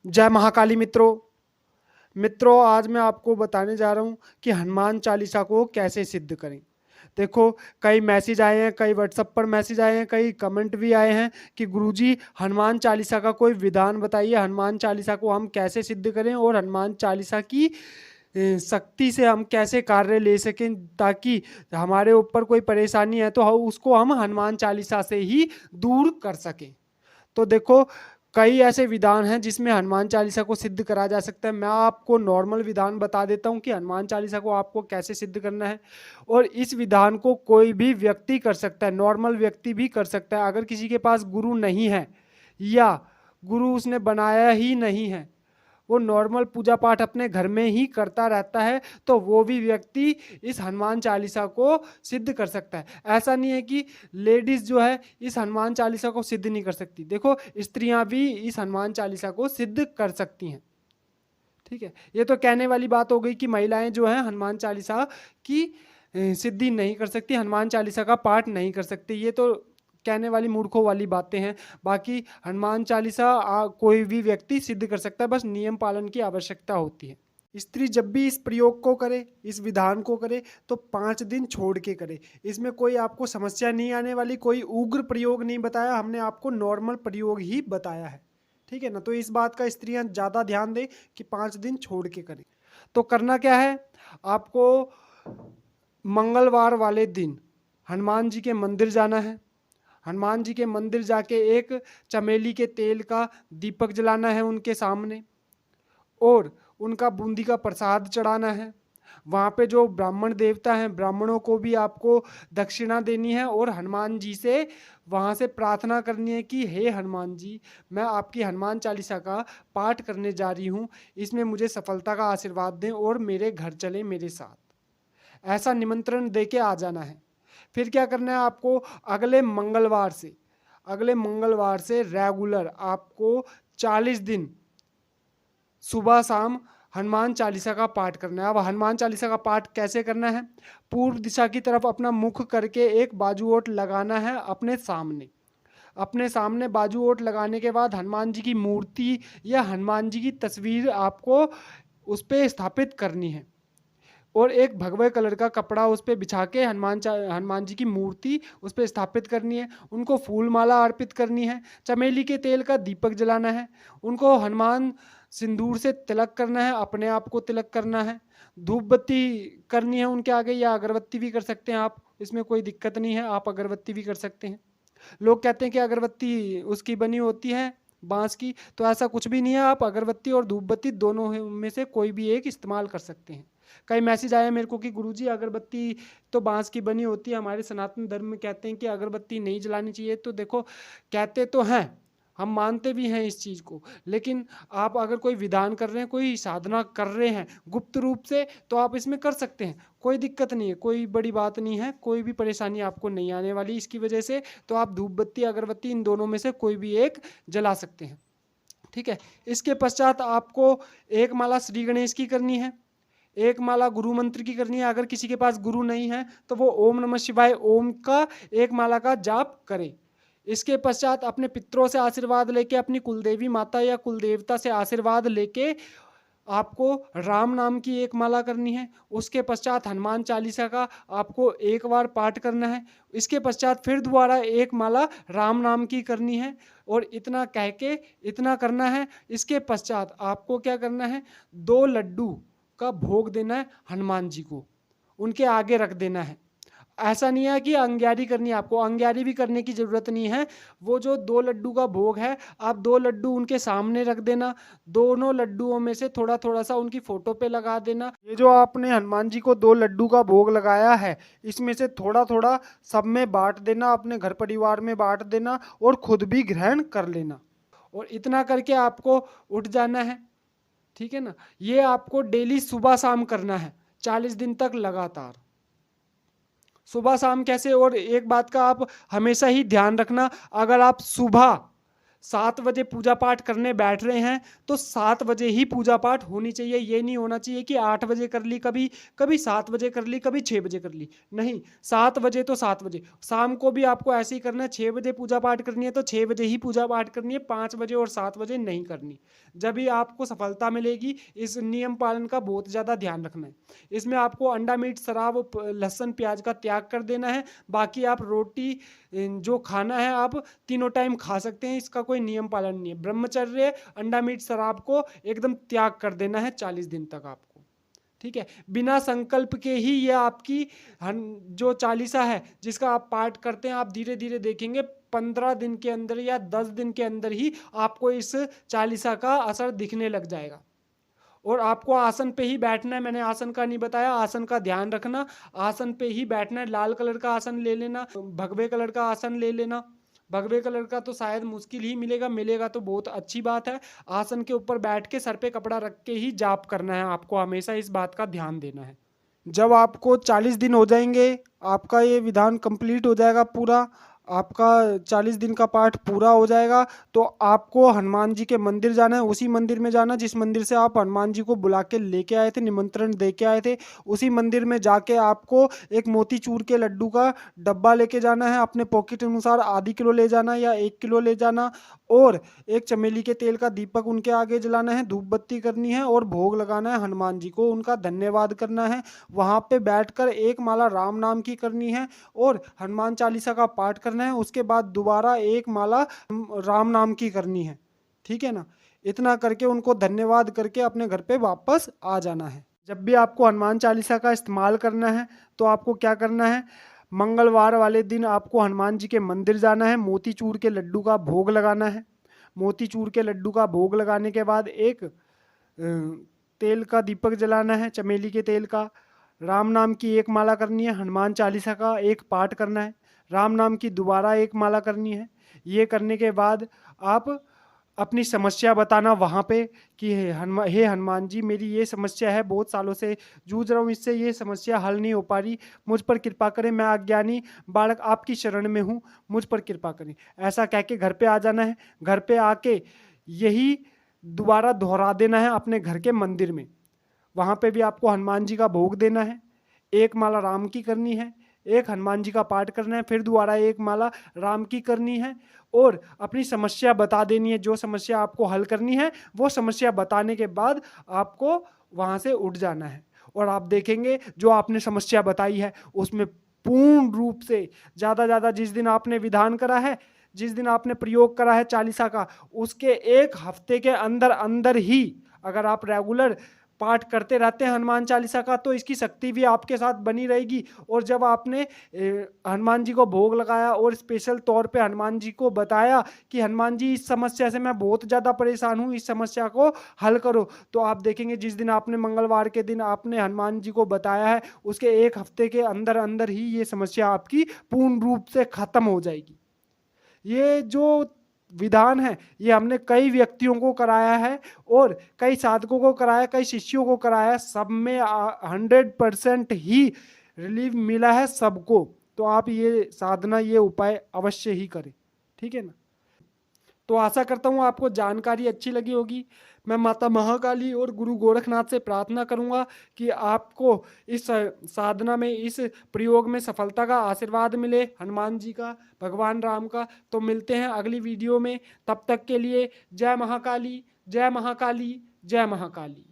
जय महाकाली मित्रों आज मैं आपको बताने जा रहा हूँ कि हनुमान चालीसा को कैसे सिद्ध करें। देखो, कई मैसेज आए हैं, कई व्हाट्सएप पर मैसेज आए हैं, कई कमेंट भी आए हैं कि गुरुजी हनुमान चालीसा का कोई विधान बताइए, हनुमान चालीसा को हम कैसे सिद्ध करें और हनुमान चालीसा की शक्ति से हम कैसे कार्य ले सकें ताकि हमारे ऊपर कोई परेशानी है तो उसको हम हनुमान चालीसा से ही दूर कर सकें। तो देखो, कई ऐसे विधान हैं जिसमें हनुमान चालीसा को सिद्ध करा जा सकता है। मैं आपको नॉर्मल विधान बता देता हूं कि हनुमान चालीसा को आपको कैसे सिद्ध करना है। और इस विधान को कोई भी व्यक्ति कर सकता है, नॉर्मल व्यक्ति भी कर सकता है। अगर किसी के पास गुरु नहीं है या गुरु उसने बनाया ही नहीं है, वो नॉर्मल पूजा पाठ अपने घर में ही करता रहता है, तो वो भी व्यक्ति इस हनुमान चालीसा को सिद्ध कर सकता है। ऐसा नहीं है कि लेडीज जो है इस हनुमान चालीसा को सिद्ध नहीं कर सकती। देखो, स्त्रियां भी इस हनुमान चालीसा को सिद्ध कर सकती हैं। ठीक है, ये तो कहने वाली बात हो गई कि महिलाएं जो है हनुमान चालीसा की सिद्धि नहीं कर सकती, हनुमान चालीसा का पाठ नहीं कर सकती। ये तो कहने वाली मूर्खों वाली बातें हैं। बाकी हनुमान चालीसा कोई भी व्यक्ति सिद्ध कर सकता है, बस नियम पालन की आवश्यकता होती है। स्त्री जब भी इस प्रयोग को करे, इस विधान को करे, तो 5 दिन छोड़ के करे। इसमें कोई आपको समस्या नहीं आने वाली, कोई उग्र प्रयोग नहीं बताया, हमने आपको नॉर्मल प्रयोग ही बताया है। ठीक है ना। तो इस बात का स्त्रियां ज़्यादा ध्यान दें कि 5 दिन छोड़ के करें। तो करना क्या है, आपको मंगलवार वाले दिन हनुमान जी के मंदिर जाना है। हनुमान जी के मंदिर जाके एक चमेली के तेल का दीपक जलाना है उनके सामने, और उनका बूंदी का प्रसाद चढ़ाना है। वहाँ पे जो ब्राह्मण देवता हैं, ब्राह्मणों को भी आपको दक्षिणा देनी है और हनुमान जी से वहाँ से प्रार्थना करनी है कि हे हनुमान जी, मैं आपकी हनुमान चालीसा का पाठ करने जा रही हूँ, इसमें मुझे सफलता का आशीर्वाद दें और मेरे घर चलें मेरे साथ। ऐसा निमंत्रण दे के आ जाना है। फिर क्या करना है आपको, अगले मंगलवार से रेगुलर आपको 40 दिन सुबह शाम हनुमान चालीसा का पाठ करना है। अब हनुमान चालीसा का पाठ कैसे करना है, पूर्व दिशा की तरफ अपना मुख करके एक बाजू ओट लगाना है अपने सामने बाजू ओट लगाने के बाद हनुमान जी की मूर्ति या हनुमान जी की तस्वीर आपको उस पर स्थापित करनी है, और एक भगवे कलर का कपड़ा उस पर बिछा के हनुमान जी की मूर्ति उस पर स्थापित करनी है। उनको फूल माला अर्पित करनी है, चमेली के तेल का दीपक जलाना है, उनको हनुमान सिंदूर से तिलक करना है, अपने आप को तिलक करना है, धूप बत्ती करनी है उनके आगे, या अगरबत्ती भी कर सकते हैं आप, इसमें कोई दिक्कत नहीं है, आप अगरबत्ती भी कर सकते हैं। लोग कहते हैं कि अगरबत्ती उसकी बनी होती है बांस की, तो ऐसा कुछ भी नहीं है। आप अगरबत्ती और धूप बत्ती दोनों में से कोई भी एक इस्तेमाल कर सकते हैं। कई मैसेज आया मेरे को कि गुरुजी अगरबत्ती तो बांस की बनी होती है, हमारे सनातन धर्म में कहते हैं कि अगरबत्ती नहीं जलानी चाहिए। तो देखो, कहते तो हैं, हम मानते भी हैं इस चीज़ को, लेकिन आप अगर कोई विधान कर रहे हैं, कोई साधना कर रहे हैं गुप्त रूप से, तो आप इसमें कर सकते हैं, कोई दिक्कत नहीं है, कोई बड़ी बात नहीं है, कोई भी परेशानी आपको नहीं आने वाली इसकी वजह से। तो आप धूप बत्ती अगरबत्ती इन दोनों में से कोई भी एक जला सकते हैं। ठीक है। इसके पश्चात आपको एक माला श्री गणेश की करनी है, एक माला गुरु मंत्र की करनी है। अगर किसी के पास गुरु नहीं है तो वो ओम नमः शिवाय ओम का एक माला का जाप करे। इसके पश्चात अपने पितरों से आशीर्वाद लेके, अपनी कुलदेवी माता या कुलदेवता से आशीर्वाद लेके आपको राम नाम की एक माला करनी है। उसके पश्चात हनुमान चालीसा का आपको एक बार पाठ करना है। इसके पश्चात फिर दोबारा एक माला राम नाम की करनी है, और इतना कह के इतना करना है। इसके पश्चात आपको क्या करना है, 2 लड्डू का भोग देना है हनुमान जी को, उनके आगे रख देना है। ऐसा नहीं है कि अंग्यारी करनी है, आपको अंग्यारी भी करने की ज़रूरत नहीं है। वो जो 2 लड्डू का भोग है, आप 2 लड्डू उनके सामने रख देना, दोनों लड्डुओं में से थोड़ा थोड़ा सा उनकी फ़ोटो पे लगा देना। ये जो आपने हनुमान जी को 2 लड्डू का भोग लगाया है, इसमें से थोड़ा थोड़ा सब में बांट देना, अपने घर परिवार में बांट देना और खुद भी ग्रहण कर लेना, और इतना करके आपको उठ जाना है। ठीक है ना। ये आपको डेली सुबह शाम करना है, 40 दिन तक लगातार, सुबह शाम कैसे। और एक बात का आप हमेशा ही ध्यान रखना, अगर आप सुबह 7 बजे पूजा पाठ करने बैठ रहे हैं तो 7 बजे ही पूजा पाठ होनी चाहिए। ये नहीं होना चाहिए कि 8 बजे कर ली, कभी कभी 7 बजे कर ली, कभी 6 बजे कर ली। नहीं, 7 बजे तो 7 बजे। शाम को भी आपको ऐसे ही करना है, 6 बजे पूजा पाठ करनी है तो 6 बजे ही पूजा पाठ करनी है, 5 बजे और 7 बजे नहीं करनी। जब भी आपको सफलता मिलेगी। इस नियम पालन का बहुत ज़्यादा ध्यान रखना है। इसमें आपको अंडा, मीट, शराब, लहसुन, प्याज का त्याग कर देना है। बाकी आप रोटी जो खाना है आप तीनों टाइम खा सकते हैं, इसका कोई नियम पालन नहीं है। ब्रह्मचर्य, अंडा, मीट, शराब को एकदम त्याग कर देना है 40 दिन तक आपको। ठीक है, बिना संकल्प के ही ये आपकी जो चालीसा है जिसका आप पाठ करते हैं, आप धीरे धीरे देखेंगे 15 दिन के अंदर या 10 दिन के अंदर ही आपको इस चालीसा का असर दिखने लग जाएगा। और आपको आसन पे ही बैठना है, मैंने आसन का नहीं बताया, आसन का ध्यान रखना। आसन पे ही बैठना है, लाल कलर का आसन ले लेना, भगवे कलर का आसन ले लेना। भगवे कलर का तो शायद मुश्किल ही मिलेगा, मिलेगा तो बहुत अच्छी बात है। आसन के ऊपर बैठ के सर पे कपड़ा रख के ही जाप करना है आपको, हमेशा इस बात का ध्यान देना है। जब आपको 40 दिन हो जाएंगे, आपका ये विधान कंप्लीट हो जाएगा पूरा, आपका 40 दिन का पाठ पूरा हो जाएगा, तो आपको हनुमान जी के मंदिर जाना है। उसी मंदिर में जाना जिस मंदिर से आप हनुमान जी को बुला के लेके आए थे, निमंत्रण दे के आए थे। उसी मंदिर में जाके आपको एक मोतीचूर के लड्डू का डब्बा लेके जाना है। अपने पॉकेट अनुसार आधी किलो ले जाना या 1 किलो ले जाना, और एक चमेली के तेल का दीपक उनके आगे जलाना है, धूप बत्ती करनी है और भोग लगाना है हनुमान जी को, उनका धन्यवाद करना है। वहाँ पे बैठकर एक माला राम नाम की करनी है और हनुमान चालीसा का पाठ करना है। उसके बाद दोबारा एक माला राम नाम की करनी है। ठीक है ना, इतना करके उनको धन्यवाद करके अपने घर पे वापस आ जाना है। जब भी आपको हनुमान चालीसा का इस्तेमाल करना है तो आपको क्या करना है, मंगलवार वाले दिन आपको हनुमान जी के मंदिर जाना है, मोतीचूर के लड्डू का भोग लगाना है। मोतीचूर के लड्डू का भोग लगाने के बाद एक तेल का दीपक जलाना है, चमेली के तेल का। राम नाम की एक माला करनी है, हनुमान चालीसा का एक पाठ करना है, राम नाम की दोबारा एक माला करनी है। ये करने के बाद आप अपनी समस्या बताना वहाँ पे कि हे हनुमान जी, मेरी ये समस्या है, बहुत सालों से जूझ रहा हूँ इससे, ये समस्या हल नहीं हो पा रही, मुझ पर कृपा करें, मैं अज्ञानी बालक आपकी शरण में हूँ, मुझ पर कृपा करें। ऐसा कह के घर पे आ जाना है। घर पे आके यही दोबारा दोहरा देना है अपने घर के मंदिर में। वहाँ पे भी आपको हनुमान जी का भोग देना है, एक माला राम की करनी है, एक हनुमान जी का पाठ करना है, फिर दोबारा एक माला राम की करनी है और अपनी समस्या बता देनी है। जो समस्या आपको हल करनी है वो समस्या बताने के बाद आपको वहाँ से उठ जाना है। और आप देखेंगे जो आपने समस्या बताई है उसमें पूर्ण रूप से ज़्यादा जिस दिन आपने विधान करा है, जिस दिन आपने प्रयोग करा है चालीसा का, उसके 1 हफ्ते के अंदर अंदर ही अगर आप रेगुलर पाठ करते रहते हैं हनुमान चालीसा का, तो इसकी शक्ति भी आपके साथ बनी रहेगी। और जब आपने हनुमान जी को भोग लगाया और स्पेशल तौर पे हनुमान जी को बताया कि हनुमान जी इस समस्या से मैं बहुत ज़्यादा परेशान हूँ, इस समस्या को हल करो, तो आप देखेंगे जिस दिन आपने मंगलवार के दिन आपने हनुमान जी को बताया है, उसके 1 हफ्ते के अंदर अंदर ही ये समस्या आपकी पूर्ण रूप से खत्म हो जाएगी। ये जो विधान है ये हमने कई व्यक्तियों को कराया है और कई साधकों को कराया, कई शिष्यों को कराया, सब में 100% ही रिलीफ मिला है सबको। तो आप ये साधना, ये उपाय अवश्य ही करें। ठीक है ना। तो आशा करता हूँ आपको जानकारी अच्छी लगी होगी। मैं माता महाकाली और गुरु गोरखनाथ से प्रार्थना करूँगा कि आपको इस साधना में, इस प्रयोग में सफलता का आशीर्वाद मिले, हनुमान जी का, भगवान राम का। तो मिलते हैं अगली वीडियो में, तब तक के लिए जय महाकाली, जय महाकाली, जय महाकाली।